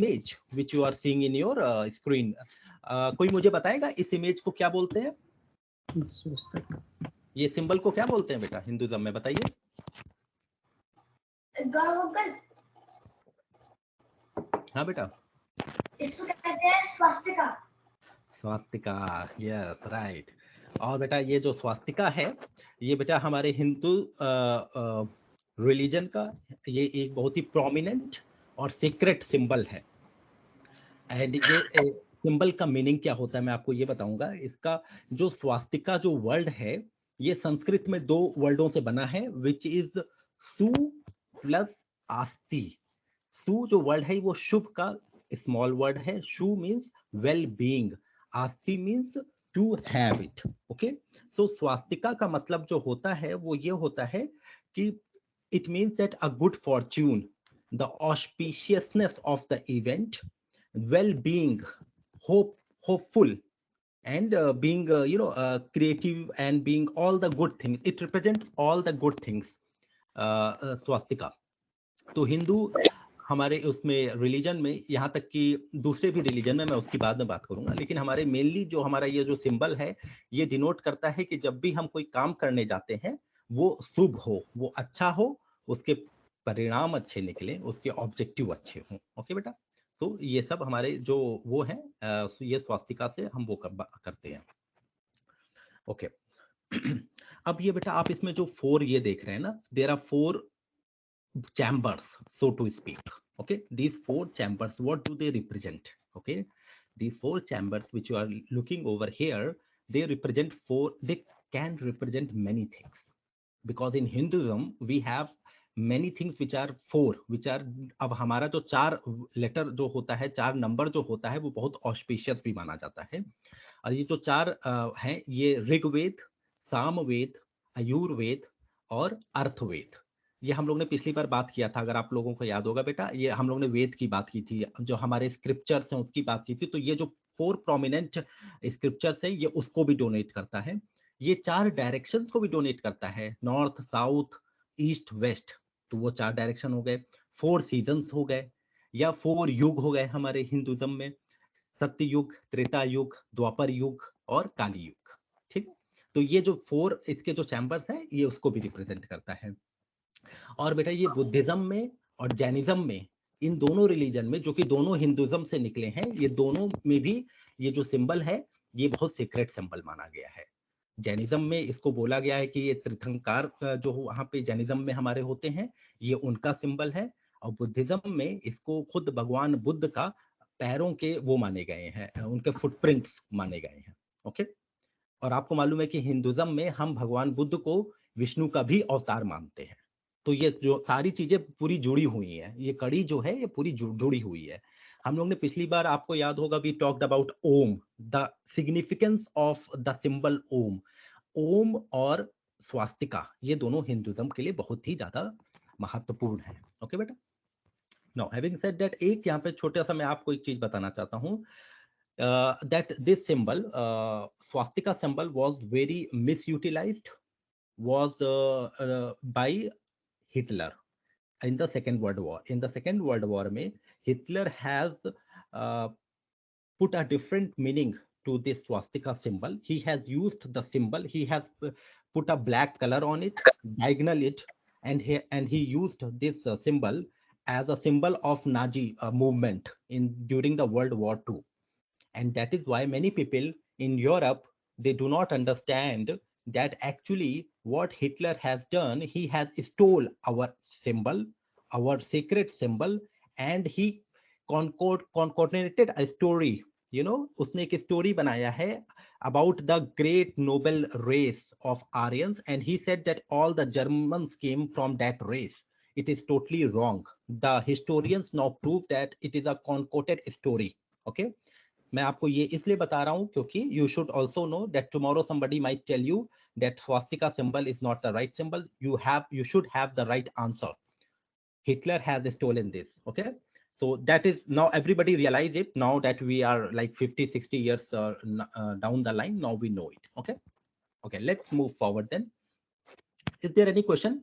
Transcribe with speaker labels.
Speaker 1: image which you are seeing in your screen. कोई मुझे बताएगा इस इमेज को क्या बोलते हैं? ये सिंबल को क्या बोलते हैं बेटा हिंदुइज्म में, बताइए। हाँ बेटा,
Speaker 2: इसको कहते हैं स्वास्तिका।
Speaker 1: Swastika, yes right. और बेटा ये जो स्वास्तिका है ये बेटा हमारे हिंदू रिलीजन का ये एक बहुत ही प्रोमिनेंट और सीक्रेट सिंबल है। एंड ये सिंबल का मीनिंग क्या होता है मैं आपको ये बताऊंगा। इसका जो स्वास्तिका जो वर्ड है ये संस्कृत में दो वर्डों से बना है, विच इज सु प्लस आस्ति। सु जो वर्ड है वो शुभ का स्मॉल वर्ड है, शु मीन्स वेल बीइंग, आस्ति means to have it. Okay, so swastika का मतलब जो होता है वो ये होता है कि it means that a good Fortune, the auspiciousness of the event, well-being, hopeful, and being creative and being all the good things. It represents all the good things. Swastika तो हिंदू हमारे उसमें रिलीजन में, यहाँ तक कि दूसरे भी रिलीजन में, मैं उसकी बाद में बात करूंगा, लेकिन हमारे मेनली जो हमारा ये जो सिंबल है ये डिनोट करता है कि जब भी हम कोई काम करने जाते हैं वो शुभ हो, वो अच्छा हो, उसके परिणाम अच्छे निकले, उसके ऑब्जेक्टिव अच्छे हों। ओके बेटा, तो ये सब हमारे जो वो है ये स्वास्तिका से हम वो करते हैं। ओके अब ये बेटा आप इसमें जो 4 ये देख रहे हैं ना, there are 4 chambers, so to speak. Okay, these 4 chambers, what do they represent? Okay, these 4 chambers which you are looking over here, they represent 4, they can represent many things, because in Hinduism we have many things which are 4, which are, अब हमारा जो 4 letter जो होता है, 4 number जो होता है वो बहुत ऑस्पिशियस भी माना जाता है। और ये जो 4 हैं ये ऋग्वेद, सामवेद, आयुर्वेद और अर्थवेद, ये हम लोग ने पिछली बार बात किया था, अगर आप लोगों को याद होगा बेटा, ये हम लोग ने वेद की बात की थी, जो हमारे स्क्रिप्चर्स हैं उसकी बात की थी। तो ये जो 4 प्रोमिनेंट स्क्रिप्चर्स हैं ये उसको भी डोनेट करता है, ये 4 डायरेक्शंस को भी डोनेट करता है, नॉर्थ, साउथ, ईस्ट, वेस्ट। तो वो 4 डायरेक्शन हो गए, 4 सीजन्स हो गए, या 4 युग हो गए हमारे हिंदुइज्म में, सत्य युग, त्रेता युग, द्वापर युग और काली युग। ठीक, तो ये जो 4 इसके जो चैम्बर्स हैं ये उसको भी रिप्रेजेंट करता है। और बेटा ये बुद्धिज्म में और जैनिज्म में, इन दोनों रिलीजन में, जो कि दोनों हिंदुइज्म से निकले हैं, ये दोनों में भी ये जो सिंबल है ये बहुत सीक्रेट सिंबल माना गया है। जैनिज्म में इसको बोला गया है कि ये तीर्थंकर जो वहां पे जैनिज्म में हमारे होते हैं ये उनका सिंबल है, और बुद्धिज्म में इसको खुद भगवान बुद्ध का पैरों के वो माने गए हैं, उनके फुटप्रिंट्स माने गए हैं। ओके, और आपको मालूम है कि हिंदुइज्म में हम भगवान बुद्ध को विष्णु का भी अवतार मानते हैं। तो ये जो सारी चीजें पूरी जुड़ी हुई हैं, ये कड़ी जो है ये पूरी जुड़ी हुई है। हम लोग ने पिछली बार, आपको याद होगा, we talked about Om, the significance of the symbol Om. Om और स्वास्तिका ये दोनों हिंदुइज्म के लिए बहुत ही ज्यादा महत्वपूर्ण है। ओके बेटा, नाउ हैविंग सेड दैट, एक यहाँ पे छोटा सा मैं आपको एक चीज बताना चाहता हूँ, that this symbol, swastika symbol, was very misutilized, was by Hitler in the Second World War. In the Second World War में Hitler has uh, put a different meaning to this swastika symbol. He has used the symbol, he has put a black color on it, diagonal it, and he used this symbol as a symbol of Nazi movement in during the World War II. And that is why many people in Europe, they do not understand that actually what Hitler has done, he has stole our symbol, our sacred symbol, and he concocted a story, you know, उसने एक story बनाया है about the great noble race of Aryans, and he said that all the Germans came from that race. It is totally wrong. The historians now prove that it is a concocted story. Okay, मैं आपको ये इसलिए बता रहा हूं क्योंकि you should also know that tomorrow somebody might tell you that swastika symbol is not the right symbol. You should have the right answer. Hitler has stolen this. Okay, so that is, now everybody realize it, now that we are like 50-60 years down the line, now we know it. Okay, let's move forward then. Is there any question?